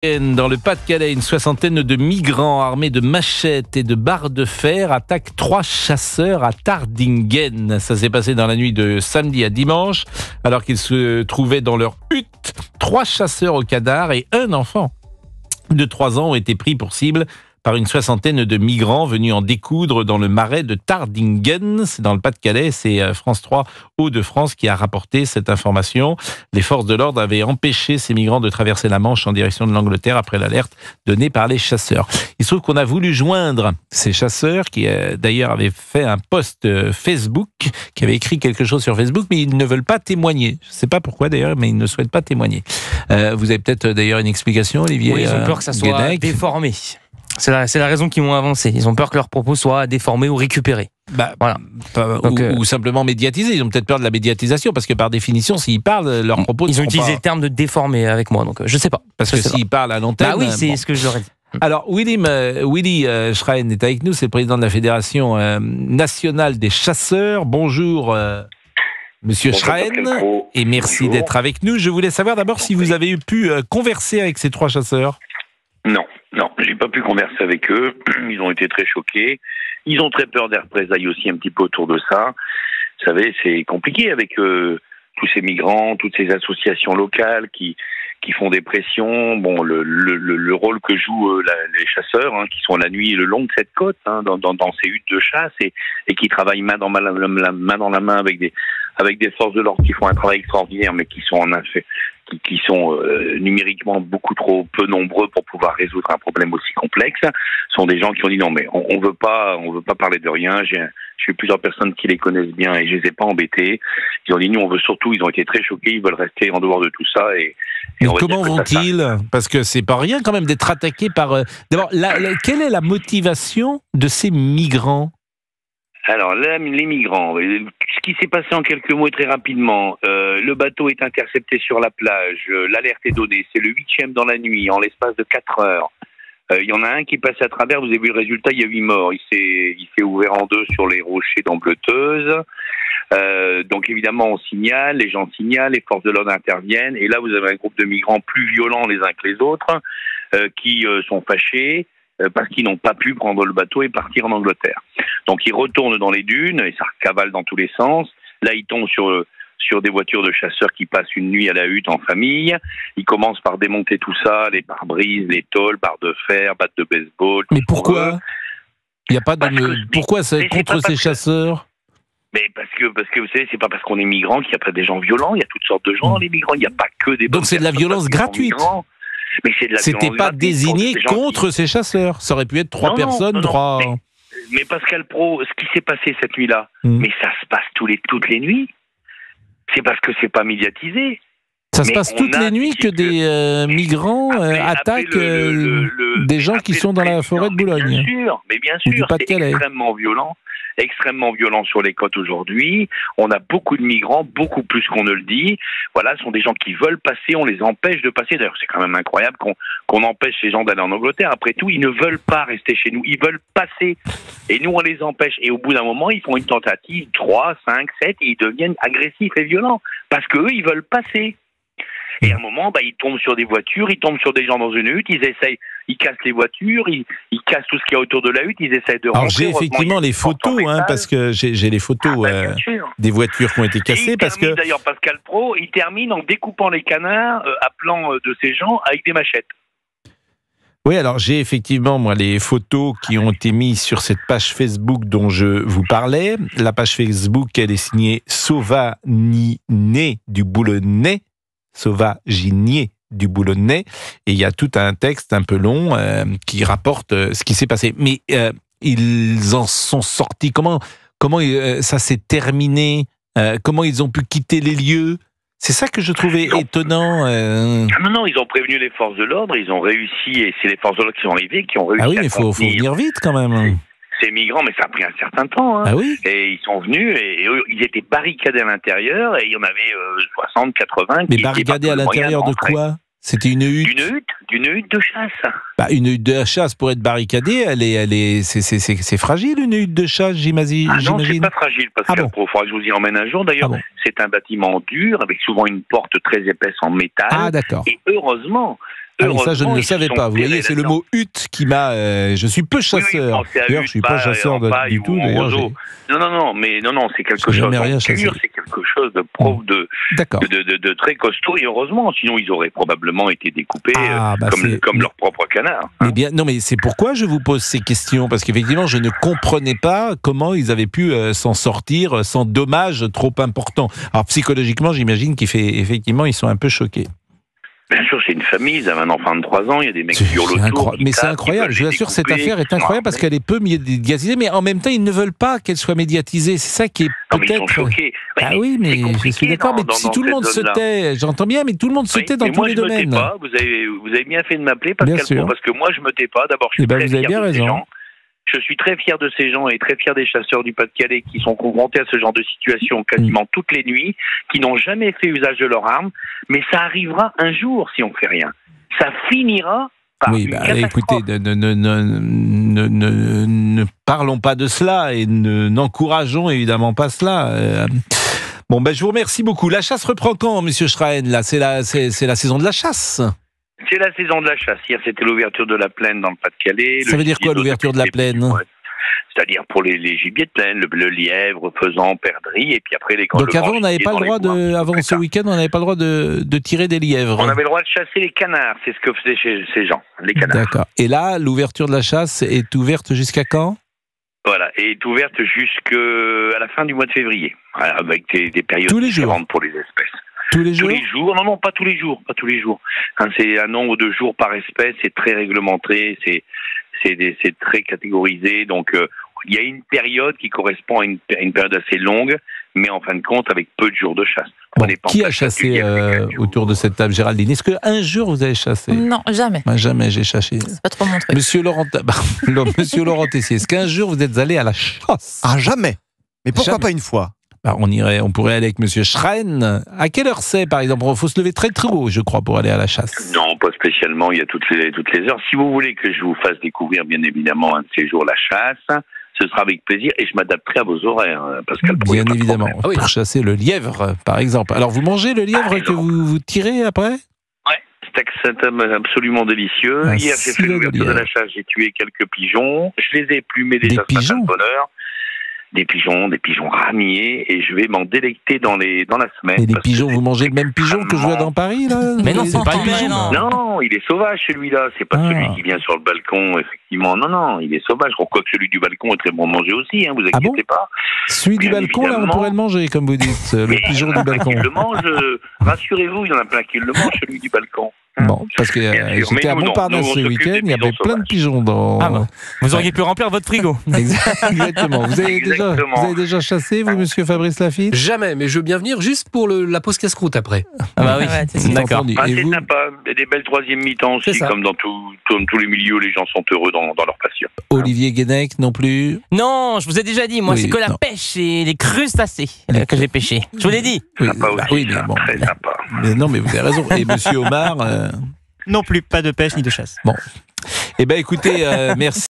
Dans le Pas-de-Calais, une soixantaine de migrants armés de machettes et de barres de fer attaquent 3 chasseurs à Tardingen. Ça s'est passé dans la nuit de samedi à dimanche, alors qu'ils se trouvaient dans leur hutte. 3 chasseurs au cadavre et un enfant de 3 ans ont été pris pour cible par une soixantaine de migrants venus en découdre dans le marais de Tardingen. C'est dans le Pas-de-Calais, c'est France 3 Hauts-de-France qui a rapporté cette information. Les forces de l'ordre avaient empêché ces migrants de traverser la Manche en direction de l'Angleterre après l'alerte donnée par les chasseurs. Il se trouve qu'on a voulu joindre ces chasseurs qui d'ailleurs avaient fait un post Facebook, qui avaient écrit quelque chose sur Facebook, mais ils ne veulent pas témoigner. Je ne sais pas pourquoi d'ailleurs, mais ils ne souhaitent pas témoigner. Vous avez peut-être d'ailleurs une explication, Olivier? Oui, ils ont peur que ça soit Guénec. déformé. C'est la raison qu'ils m'ont avancé. Ils ont peur que leurs propos soient déformés ou récupérés. Voilà. Ou simplement médiatisés. Ils ont peut-être peur de la médiatisation, parce que par définition, s'ils parlent, leurs propos Ils ont utilisé le terme de déformé avec moi, donc je sais pas. Parce que s'ils parlent à l'antenne... Bah oui, c'est ce que je leur ai dit. Alors, Willy Schrein est avec nous, c'est le président de la Fédération nationale des chasseurs. Bonjour, Monsieur Schrein, et merci d'être avec nous. Je voulais savoir d'abord si vous avez pu converser avec ces 3 chasseurs. Non, j'ai pas pu converser avec eux. Ils ont été très choqués. Ils ont très peur des représailles aussi un petit peu autour de ça. Vous savez, c'est compliqué avec tous ces migrants, toutes ces associations locales qui font des pressions. Bon, le rôle que jouent les chasseurs, qui sont la nuit le long de cette côte, dans ces huttes de chasse et qui travaillent main dans la main avec des forces de l'ordre qui font un travail extraordinaire, mais qui sont en effet qui sont numériquement beaucoup trop peu nombreux pour pouvoir résoudre un problème aussi complexe, sont des gens qui ont dit non, mais on veut pas parler de rien. J'ai plusieurs personnes qui les connaissent bien et je les ai pas embêtés. Ils ont dit nous on veut surtout, ils ont été très choqués, ils veulent rester en dehors de tout ça. Mais comment vont-ils? Parce que c'est pas rien quand même d'être attaqué par... D'abord, quelle est la motivation de ces migrants? Alors là, les migrants, ce qui s'est passé en quelques mots et très rapidement, le bateau est intercepté sur la plage, l'alerte est donnée, c'est le 8e dans la nuit, en l'espace de 4 heures. Il y en a un qui passe à travers, vous avez vu le résultat, il y a 8 morts, il s'est ouvert en 2 sur les rochers d'Ambleteuse. Donc évidemment on signale, les gens signalent, les forces de l'ordre interviennent, et là vous avez un groupe de migrants plus violents les uns que les autres, qui sont fâchés, parce qu'ils n'ont pas pu prendre le bateau et partir en Angleterre. Donc ils retournent dans les dunes, et ça cavale dans tous les sens. Là ils tombent sur des voitures de chasseurs qui passent une nuit à la hutte en famille. Ils commencent par démonter tout ça, les pare-brises, les tôles, barres de fer, battes de baseball. Mais pourquoi il n'y a pas de... Pourquoi c'est contre ces chasseurs? Mais parce que vous savez, c'est pas parce qu'on est migrant qu'il n'y a pas des gens violents. Il y a toutes sortes de gens, les migrants. Il n'y a pas que des... Donc c'est de la violence gratuite. Mais c'est de la C'était pas désigné contre ces chasseurs. Ça aurait pu être 3 personnes, 3... Mais Pascal Praud, ce qui s'est passé cette nuit-là, mais ça se passe toutes les nuits. C'est parce que c'est pas médiatisé. Ça se passe toutes les nuits que des migrants attaquent des gens qui sont dans la forêt de Boulogne. Bien sûr, c'est extrêmement violent sur les côtes aujourd'hui. On a beaucoup de migrants, beaucoup plus qu'on ne le dit. Voilà, ce sont des gens qui veulent passer, on les empêche de passer. D'ailleurs, c'est quand même incroyable qu'on empêche ces gens d'aller en Angleterre. Après tout, ils ne veulent pas rester chez nous, ils veulent passer. Et nous, on les empêche. Et au bout d'un moment, ils font une tentative, 3, 5, 7, et ils deviennent agressifs et violents. Parce qu'eux, ils veulent passer. Et à un moment, ils tombent sur des voitures, ils tombent sur des gens dans une hutte, ils cassent les voitures, ils cassent tout ce qu'il y a autour de la hutte, ils essayent de rentrer. Alors j'ai effectivement les photos, parce que j'ai les photos des voitures qui ont été cassées. D'ailleurs, Pascal Praud, il termine en découpant les canards, appelant de ces gens avec des machettes. Oui, alors j'ai effectivement, moi, les photos qui ont été mises sur cette page Facebook dont je vous parlais. La page Facebook, elle est signée Sauvagnier du Boulonnais. Sauvagnier du Boulonnais, et il y a tout un texte un peu long qui rapporte ce qui s'est passé. Mais ils en sont sortis. Comment ça s'est terminé? Comment ils ont pu quitter les lieux? C'est ça que je trouvais étonnant. Non, ils ont prévenu les forces de l'ordre, ils ont réussi, et c'est les forces de l'ordre qui sont arrivées, qui ont réussi. Ah oui, mais il faut venir vite quand même. Ces migrants, mais ça a pris un certain temps. Ah oui. Et ils sont venus, et eux, ils étaient barricadés à l'intérieur, et il y en avait 60, 80... Mais barricadés à l'intérieur de quoi? C'était une hutte? D'une hutte de chasse. Une hutte de chasse, pour être barricadée, c'est fragile, une hutte de chasse, j'imagine. Ah non, c'est pas fragile, parce que il faudra que je vous y emmène un jour. D'ailleurs, c'est un bâtiment dur, avec souvent une porte très épaisse en métal. Ah d'accord. Et heureusement... Ah oui, ça je ne le savais pas. Vous voyez, c'est le mot hutte qui m'a. Je suis peu chasseur. D'ailleurs, je suis pas chasseur du tout. D'ailleurs, non, c'est quelque chose de c'est quelque chose de de très costaud. Et heureusement, sinon ils auraient probablement été découpés comme leur propre canard. Mais bien, non, mais c'est pourquoi je vous pose ces questions, parce qu'effectivement, je ne comprenais pas comment ils avaient pu s'en sortir sans dommages trop importants. Alors psychologiquement, j'imagine qu'effectivement, ils sont un peu choqués. Bien sûr, c'est une famille, ils avaient un enfant de 3 ans, il y a des mecs qui hurlent autour. Mais c'est incroyable, je vous assure, cette affaire est incroyable parce qu'elle est peu médiatisée, mais en même temps, ils ne veulent pas qu'elle soit médiatisé. C'est ça qui est peut-être... Ils sont choqués. Ah oui, mais je suis d'accord, mais si tout le monde se tait, j'entends bien, mais tout le monde se tait dans tous les domaines. Moi, je me tais pas, vous avez bien fait de m'appeler, Pascal, parce que moi, je me tais pas. D'abord, je suis très fier de ces gens. Je suis très fier de ces gens et très fier des chasseurs du Pas-de-Calais qui sont confrontés à ce genre de situation quasiment toutes les nuits, qui n'ont jamais fait usage de leurs armes, mais ça arrivera un jour si on ne fait rien. Ça finira par une catastrophe. Écoutez, ne parlons pas de cela et n'encourageons évidemment pas cela. Bon, je vous remercie beaucoup. La chasse reprend quand, Monsieur Schraen, là? C'est la saison de la chasse. C'est la saison de la chasse. Hier, c'était l'ouverture de la plaine dans le Pas-de-Calais. Ça veut dire quoi, l'ouverture de la plaine? C'est-à-dire pour les gibiers de plaine, le lièvre, faisan, perdrix, et puis après les grands. Donc avant, on n'avait pas le droit avant ce week-end, on n'avait pas le droit de tirer des lièvres. On avait le droit de chasser les canards, c'est ce que faisaient ces gens, les canards. D'accord. Et là, l'ouverture de la chasse est ouverte jusqu'à quand? Voilà, et est ouverte jusqu'à la fin du mois de février, avec des périodes différentes pour les espèces. Tous les jours? Non, pas tous les jours. C'est un nombre de jours par espèce, c'est très réglementé, c'est très catégorisé. Donc, il y a une période qui correspond à une période assez longue, mais en fin de compte, avec peu de jours de chasse. Qui a chassé autour de cette table, Géraldine? Est-ce qu'un jour vous avez chassé? Non, jamais. Moi, jamais j'ai chassé. C'est pas trop mon truc. Monsieur Laurent Tessier, est-ce qu'un jour vous êtes allé à la chasse? Ah, jamais. Mais pourquoi pas une fois? On pourrait aller avec Monsieur Schraen. À quelle heure c'est, par exemple? Il faut se lever très tôt, je crois, pour aller à la chasse. Non, pas spécialement. Il y a toutes les heures. Si vous voulez que je vous fasse découvrir, bien évidemment, un de ces jours la chasse, ce sera avec plaisir et je m'adapterai à vos horaires, Pascal. Bien évidemment. Pour chasser le lièvre, par exemple. Alors, vous mangez le lièvre que vous tirez après? Oui, c'est absolument délicieux. Hier, j'ai fait l'ouverture de la chasse. J'ai tué quelques pigeons. Je les ai plumés déjà ce matin de bonne heure. Des pigeons ramiers, et je vais m'en délecter dans la semaine. Et les pigeons, vous mangez le même pigeon que je vois dans Paris, là? Mais non, c'est pas le pigeon. Non, il est sauvage, celui-là. C'est pas celui qui vient sur le balcon, effectivement. Non, il est sauvage. Quoique celui du balcon est très bon à manger aussi, vous inquiétez pas. Celui du balcon, là, on pourrait le manger, comme vous dites, le pigeon du balcon. Il le mange, rassurez-vous, il y en a plein qui le mangent, celui du balcon. Bon, parce que j'étais à Montparnasse ce week-end, il y avait plein de pigeons dans... Vous auriez pu remplir votre frigo. Exactement. Vous avez déjà chassé, vous, monsieur Fabrice Lafitte? Jamais, mais je veux bien venir juste pour la pause casse-croûte après. Ah bah oui, d'accord. C'est sympa, des belles troisième mi-temps aussi, comme dans tous les milieux, les gens sont heureux dans leur passion. Olivier Guénec, non plus? Non, je vous ai déjà dit, moi, c'est que la pêche et les crustacés que j'ai pêché. Je vous l'ai dit. Oui, mais bon. Très sympa. Non, mais vous avez raison. Et monsieur Omar Non plus, pas de pêche ni de chasse. Bon. Écoutez, merci.